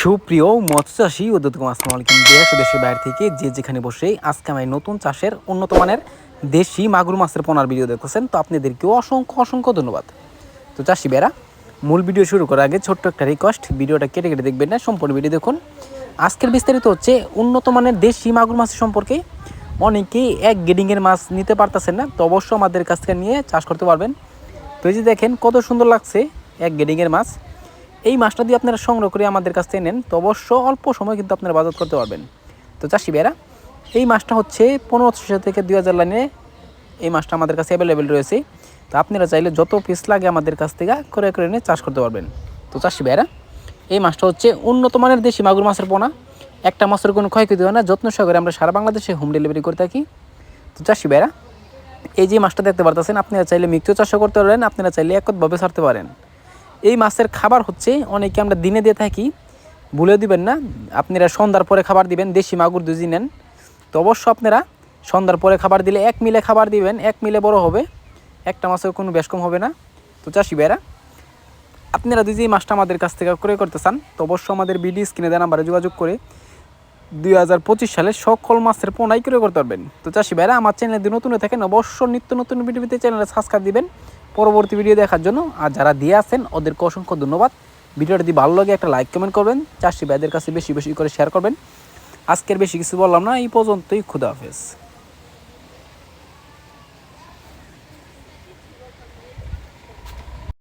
সুপ্রিয় মৎস্যচাষী ও দর্শক আসসালামু আলাইকুম। দেশ ও দেশের বাইরে থেকে যে যেখানে বসে আজকে আমি নতুন চাষের উন্নত মানের দেশি মাগুর মাছের পোনার ভিডিও দেখতেছেন, তো আপনাদেরকেও অসংখ্য অসংখ্য ধন্যবাদ। তো চাষি বেরা, মূল ভিডিও শুরু করার আগে ছোট্ট একটা রিকোয়েস্ট, ভিডিওটা কেটে কেটে দেখবেন না, সম্পূর্ণ ভিডিও দেখুন। আজকের বিস্তারিত হচ্ছে উন্নত মানের দেশি মাগুর মাছের সম্পর্কে। অনেকেই এক গ্রেডিংয়ের মাছ নিতে পারতেছেন না, তো অবশ্যই আমাদের কাছ থেকে নিয়ে চাষ করতে পারবেন। তো এই যে দেখেন কত সুন্দর লাগছে এক গ্রেডিংয়ের মাছ। এই মাছটা দিয়ে আপনারা সংগ্রহ করে আমাদের কাছ থেকে নেন, তো অবশ্য অল্প সময় কিন্তু আপনারা বাজার করতে পারবেন। তো চাষি ভাইরা, এই মাছটা হচ্ছে 1500 থেকে 2000 লাইনে এই মাছটা আমাদের কাছে অ্যাভেলেবেল রয়েছে। তো আপনারা চাইলে যত পিস লাগে আমাদের কাছ থেকে করে করে নিয়ে চাষ করতে পারবেন। তো চাষি ভাইরা, এই মাছটা হচ্ছে উন্নত মানের দেশি মাগুর মাছের পোনা। একটা মাছের কোনো ক্ষয়ক্ষতি হয় না, যত্ন সহকারে আমরা সারা বাংলাদেশে হোম ডেলিভারি করে থাকি। তো চাষি ভাইরা, এই যে মাছটা দেখতে পারতেছেন, আপনারা চাইলে মিক্স চাষও করতে পারেন, আপনারা চাইলে এককভাবে ছাড়তে পারেন। এই মাছের খাবার হচ্ছে অনেকে আমরা দিনে দিয়ে থাকি, ভুলে দিবেন না। আপনারা সন্ধ্যার পরে খাবার দিবেন, দেশি মাগুর দুজি নেন তো অবশ্য আপনারা সন্ধ্যার পরে খাবার দিলে 1 মিলে খাবার দিবেন, 1 মিলে বড় হবে, একটা মাছের কোনো বেশ কম হবে না। তো চাষি ভাইরা, আপনারা যদি এই মাছটা আমাদের কাছ থেকে ক্রয় করতে চান, তো অবশ্যই আমাদের ভিডিও স্ক্রিনে দেওয়া নাম্বারে যোগাযোগ করে 2025 সালে সকল মাছের পোনাই ক্রয় করতে পারবেন। তো চাষি ভাইরা, আমার চ্যানেলে যদি নতুন থাকেন অবশ্যই নিত্য নতুন ভিডিওতে চ্যানেলে সাবস্ক্রাইব দিবেন পরবর্তী ভিডিও দেখার জন্য। আর যারা দিয়ে আছেন ওদেরকে অসংখ্য ধন্যবাদ। ভিডিওটা যদি ভালো লাগে একটা লাইক কমেন্ট করবেন, চাষি ভাইদের কাছে বেশি বেশি করে শেয়ার করবেন। আজকের বেশি কিছু বললাম না, এই পর্যন্তই। খুদা হাফেজ।